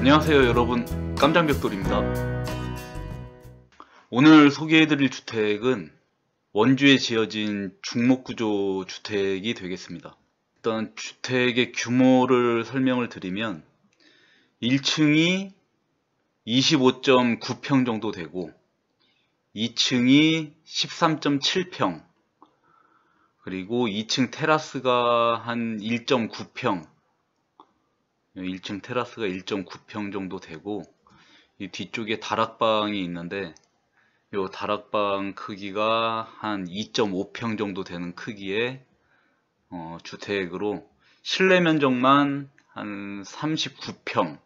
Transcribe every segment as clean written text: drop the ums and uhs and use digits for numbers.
안녕하세요 여러분, 깜장벽돌입니다. 오늘 소개해드릴 주택은 원주에 지어진 중목구조 주택이 되겠습니다. 일단 주택의 규모를 설명을 드리면 1층이 25.9평 정도 되고 2층이 13.7평, 그리고 2층 테라스가 한 1.9평, 1층 테라스가 1.9평 정도 되고, 이 뒤쪽에 다락방이 있는데 이 다락방 크기가 한 2.5평 정도 되는 크기의 주택으로, 실내 면적만 한 39평,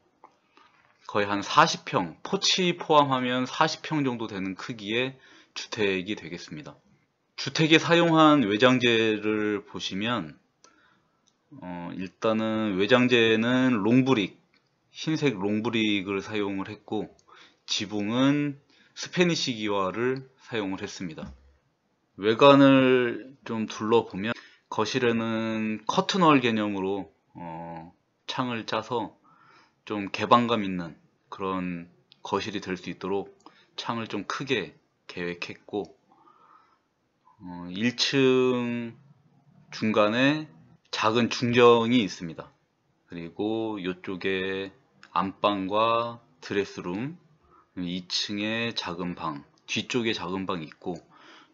거의 한 40평, 포치 포함하면 40평 정도 되는 크기의 주택이 되겠습니다. 주택에 사용한 외장재를 보시면 일단은 외장재는 롱브릭, 흰색 롱브릭을 사용을 했고, 지붕은 스페니시 기와를 사용을 했습니다. 외관을 좀 둘러보면 거실에는 커튼월 개념으로 창을 짜서 좀 개방감 있는 그런 거실이 될 수 있도록 창을 좀 크게 계획했고, 1층 중간에 작은 중정이 있습니다. 그리고 이쪽에 안방과 드레스룸, 2층에 작은 방, 뒤쪽에 작은 방 있고,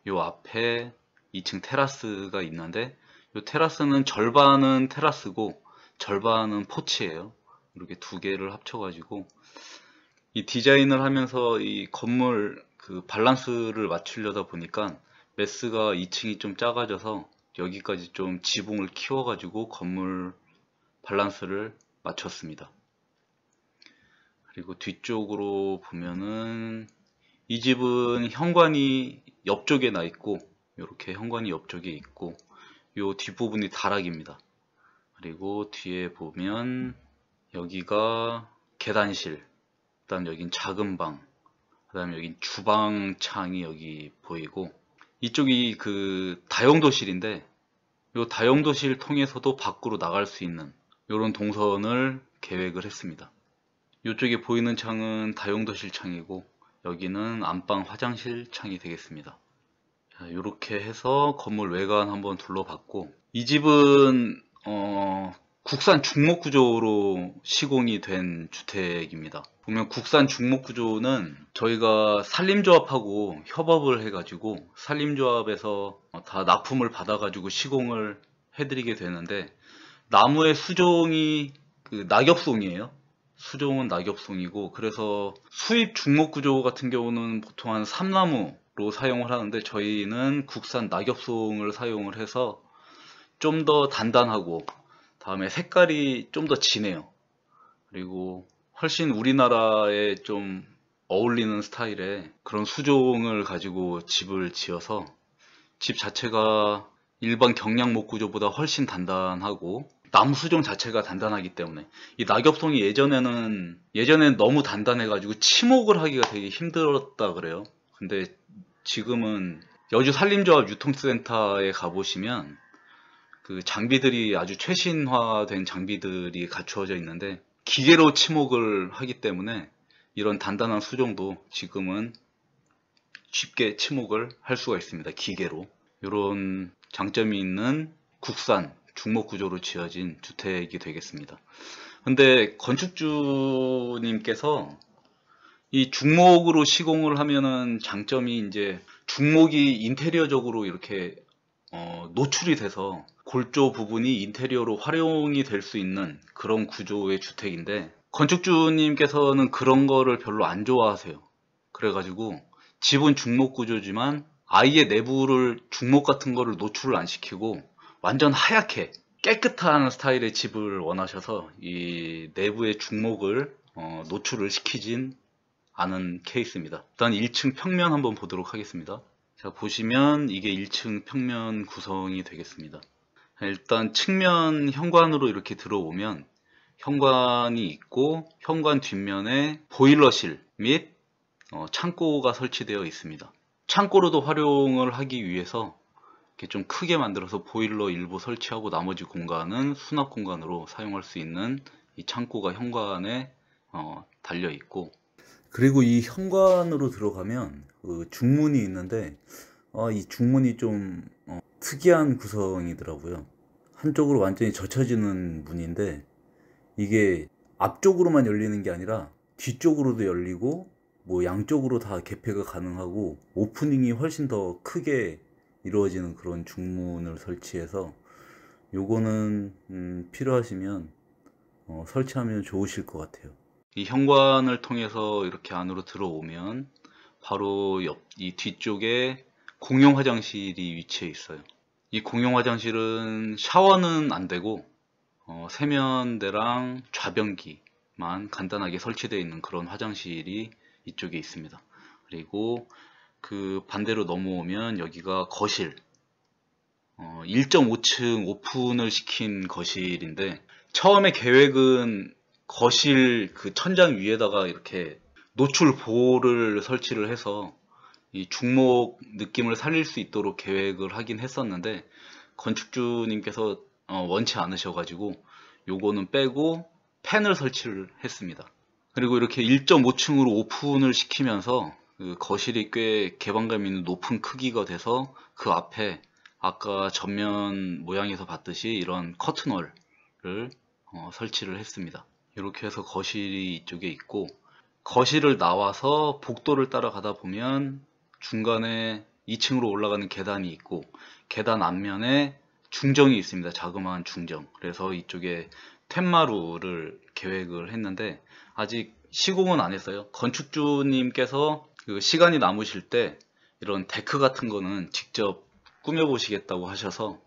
요 앞에 2층 테라스가 있는데, 요 테라스는 절반은 테라스고 절반은 포치예요. 이렇게 두 개를 합쳐가지고 이 디자인을 하면서 이 건물 그 밸런스를 맞추려다 보니까 매스가 2층이 좀 작아져서 여기까지 좀 지붕을 키워가지고 건물 밸런스를 맞췄습니다. 그리고 뒤쪽으로 보면은 이 집은 현관이 옆쪽에 나 있고, 이렇게 현관이 옆쪽에 있고, 요 뒷부분이 다락입니다. 그리고 뒤에 보면 여기가 계단실, 그다음 여긴 작은 방, 그다음 여긴 주방 창이 여기 보이고, 이쪽이 그 다용도실인데, 요 다용도실 통해서도 밖으로 나갈 수 있는 이런 동선을 계획을 했습니다. 이쪽에 보이는 창은 다용도실 창이고, 여기는 안방 화장실 창이 되겠습니다. 이렇게 해서 건물 외관 한번 둘러봤고, 이 집은 국산 중목구조로 시공이 된 주택입니다. 보면 국산 중목구조는 저희가 산림조합하고 협업을 해가지고 산림조합에서 다 납품을 받아가지고 시공을 해드리게 되는데, 나무의 수종이 그 낙엽송이에요. 수종은 낙엽송이고, 그래서 수입 중목구조 같은 경우는 보통 한 삼나무로 사용을 하는데, 저희는 국산 낙엽송을 사용을 해서 좀 더 단단하고, 다음에 색깔이 좀 더 진해요. 그리고 훨씬 우리나라에 좀 어울리는 스타일의 그런 수종을 가지고 집을 지어서 집 자체가 일반 경량목 구조보다 훨씬 단단하고, 나무 수종 자체가 단단하기 때문에 이 낙엽송이 예전에는 너무 단단해가지고 치목을 하기가 되게 힘들었다 그래요. 근데 지금은 여주 산림조합 유통센터에 가보시면 그 장비들이 아주 최신화된 장비들이 갖추어져 있는데, 기계로 치목을 하기 때문에 이런 단단한 수종도 지금은 쉽게 치목을 할 수가 있습니다. 기계로. 이런 장점이 있는 국산 중목 구조로 지어진 주택이 되겠습니다. 근데 건축주님께서 이 중목으로 시공을 하면은 장점이, 이제 중목이 인테리어적으로 이렇게 노출이 돼서 골조 부분이 인테리어로 활용이 될 수 있는 그런 구조의 주택인데, 건축주님께서는 그런 거를 별로 안 좋아하세요. 그래가지고 집은 중목 구조지만 아예 내부를 중목 같은 거를 노출을 안 시키고 완전 하얗게 깨끗한 스타일의 집을 원하셔서 이 내부의 중목을 노출을 시키진 않은 케이스입니다. 일단 1층 평면 한번 보도록 하겠습니다. 자, 보시면 이게 1층 평면 구성이 되겠습니다. 일단 측면 현관으로 이렇게 들어오면 현관이 있고, 현관 뒷면에 보일러실 및 창고가 설치되어 있습니다. 창고로도 활용을 하기 위해서 이렇게 좀 크게 만들어서 보일러 일부 설치하고 나머지 공간은 수납 공간으로 사용할 수 있는 이 창고가 현관에 달려 있고, 그리고 이 현관으로 들어가면 그 중문이 있는데 이 중문이 좀 특이한 구성이더라고요. 한쪽으로 완전히 젖혀지는 문인데 이게 앞쪽으로만 열리는 게 아니라 뒤쪽으로도 열리고 뭐 양쪽으로 다 개폐가 가능하고 오프닝이 훨씬 더 크게 이루어지는 그런 중문을 설치해서 요거는 필요하시면 설치하면 좋으실 것 같아요. 이 현관을 통해서 이렇게 안으로 들어오면 바로 이 뒤쪽에 공용 화장실이 위치해 있어요. 이 공용 화장실은 샤워는 안 되고 세면대랑 좌변기만 간단하게 설치되어 있는 그런 화장실이 이쪽에 있습니다. 그리고 그 반대로 넘어오면 여기가 거실, 1.5층 오픈을 시킨 거실인데, 처음에 계획은 거실 그 천장 위에다가 이렇게 노출 보호를 설치를 해서 이 중목 느낌을 살릴 수 있도록 계획을 하긴 했었는데, 건축주님께서 원치 않으셔가지고 요거는 빼고 팬을 설치를 했습니다. 그리고 이렇게 1.5층으로 오픈을 시키면서 그 거실이 꽤 개방감 있는 높은 크기가 돼서 그 앞에 아까 전면 모양에서 봤듯이 이런 커튼홀을 설치를 했습니다. 이렇게 해서 거실이 이쪽에 있고, 거실을 나와서 복도를 따라가다 보면 중간에 2층으로 올라가는 계단이 있고, 계단 앞면에 중정이 있습니다. 자그마한 중정. 그래서 이쪽에 텐마루를 계획을 했는데 아직 시공은 안 했어요. 건축주님께서 그 시간이 남으실 때 이런 데크 같은 거는 직접 꾸며보시겠다고 하셔서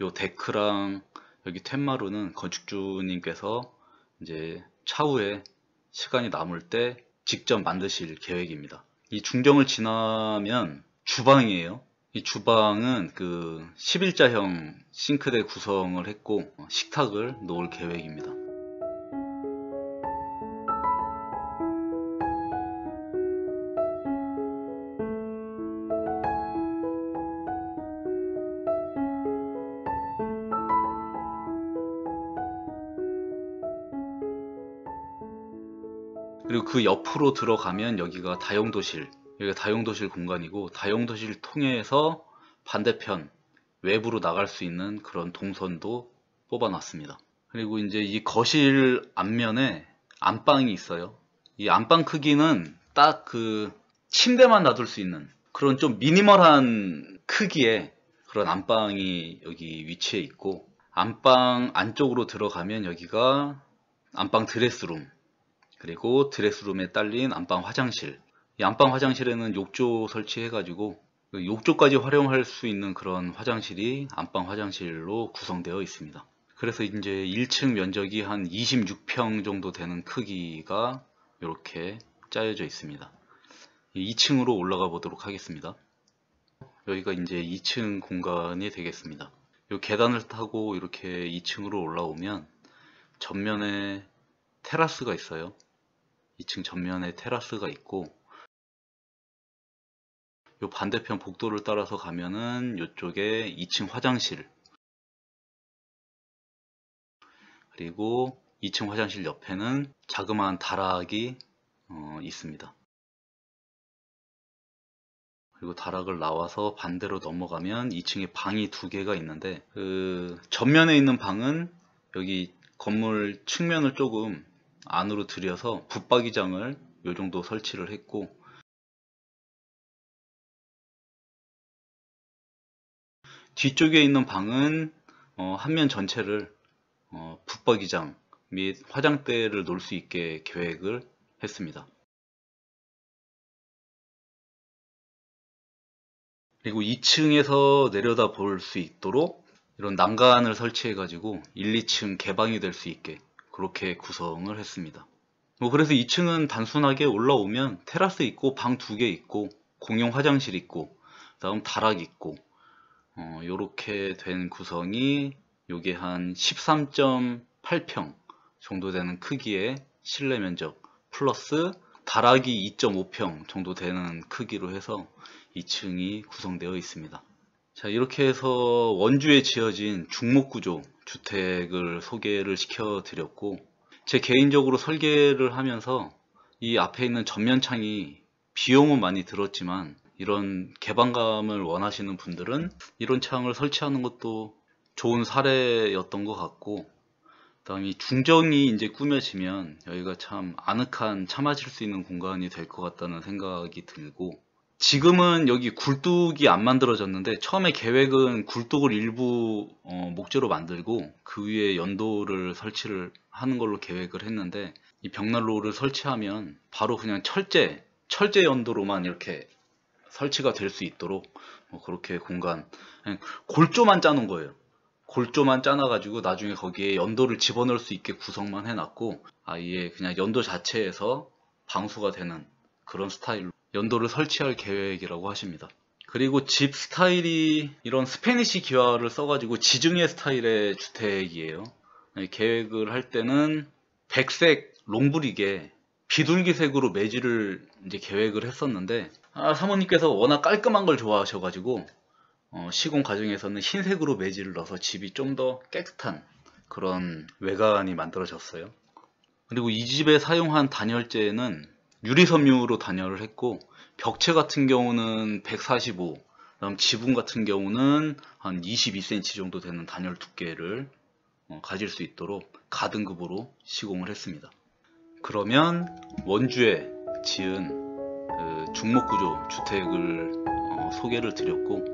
요 데크랑 여기 텐마루는 건축주님께서 이제 차후에 시간이 남을 때 직접 만드실 계획입니다. 이 중정을 지나면 주방이에요. 이 주방은 그 11자형 싱크대 구성을 했고 식탁을 놓을 계획입니다. 그리고 그 옆으로 들어가면 여기가 다용도실, 여기가 다용도실 공간이고, 다용도실 통해서 반대편 외부로 나갈 수 있는 그런 동선도 뽑아놨습니다. 그리고 이제 이 거실 앞면에 안방이 있어요. 이 안방 크기는 딱 그 침대만 놔둘 수 있는 그런 좀 미니멀한 크기의 그런 안방이 여기 위치해 있고, 안방 안쪽으로 들어가면 여기가 안방 드레스룸, 그리고 드레스룸에 딸린 안방 화장실. 이 안방 화장실에는 욕조 설치해가지고 그 욕조까지 활용할 수 있는 그런 화장실이 안방 화장실로 구성되어 있습니다. 그래서 이제 1층 면적이 한 26평 정도 되는 크기가 이렇게 짜여져 있습니다. 2층으로 올라가 보도록 하겠습니다. 여기가 이제 2층 공간이 되겠습니다. 이 계단을 타고 이렇게 2층으로 올라오면 전면에 테라스가 있어요. 2층 전면에 테라스가 있고, 요 반대편 복도를 따라서 가면은 이쪽에 2층 화장실, 그리고 2층 화장실 옆에는 자그마한 다락이 있습니다. 그리고 다락을 나와서 반대로 넘어가면 2층에 방이 2개가 있는데, 그 전면에 있는 방은 여기 건물 측면을 조금 안으로 들여서 붙박이장을 요 정도 설치를 했고, 뒤쪽에 있는 방은 한 면 전체를 붙박이장 및 화장대를 놓을 수 있게 계획을 했습니다. 그리고 2층에서 내려다 볼 수 있도록 이런 난간을 설치해 가지고 1, 2층 개방이 될 수 있게 그렇게 구성을 했습니다. 그래서 2층은 단순하게 올라오면 테라스 있고 방 2개 있고 공용 화장실 있고 그다음 다락 있고 요렇게 된 구성이, 요게 한 13.8평 정도 되는 크기의 실내 면적 플러스 다락이 2.5평 정도 되는 크기로 해서 2층이 구성되어 있습니다. 자, 이렇게 해서 원주에 지어진 중목구조 주택을 소개를 시켜 드렸고, 제 개인적으로 설계를 하면서 이 앞에 있는 전면창이 비용은 많이 들었지만 이런 개방감을 원하시는 분들은 이런 창을 설치하는 것도 좋은 사례였던 것 같고, 그다음에 이 중정이 이제 꾸며지면 여기가 참 아늑한 차 마실 수 있는 공간이 될 것 같다는 생각이 들고, 지금은 여기 굴뚝이 안 만들어졌는데 처음에 계획은 굴뚝을 일부 목재로 만들고 그 위에 연도를 설치를 하는 걸로 계획을 했는데, 이 벽난로를 설치하면 바로 그냥 철제 연도로만 이렇게 설치가 될 수 있도록 그렇게 공간, 그냥 골조만 짜놓은 거예요. 골조만 짜놔가지고 나중에 거기에 연도를 집어넣을 수 있게 구성만 해놨고, 아예 그냥 연도 자체에서 방수가 되는 그런 스타일로 연도를 설치할 계획이라고 하십니다. 그리고 집 스타일이 이런 스페니시 기와를 써가지고 지중해 스타일의 주택이에요. 계획을 할 때는 백색 롱브릭에 비둘기색으로 매질을 이제 계획을 했었는데, 사모님께서 워낙 깔끔한 걸 좋아하셔가지고 시공 과정에서는 흰색으로 매질을 넣어서 집이 좀 더 깨끗한 그런 외관이 만들어졌어요. 그리고 이 집에 사용한 단열재는 유리섬유로 단열을 했고, 벽체 같은 경우는 145, 그다음 지붕 같은 경우는 한 22cm 정도 되는 단열 두께를 가질 수 있도록 가등급으로 시공을 했습니다. 그러면 원주에 지은 그 중목구조 주택을 소개를 드렸고,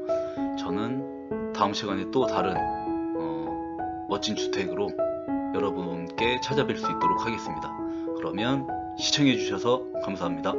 저는 다음 시간에 또 다른 멋진 주택으로 여러분께 찾아뵐 수 있도록 하겠습니다. 그러면 시청해 주셔서 감사합니다.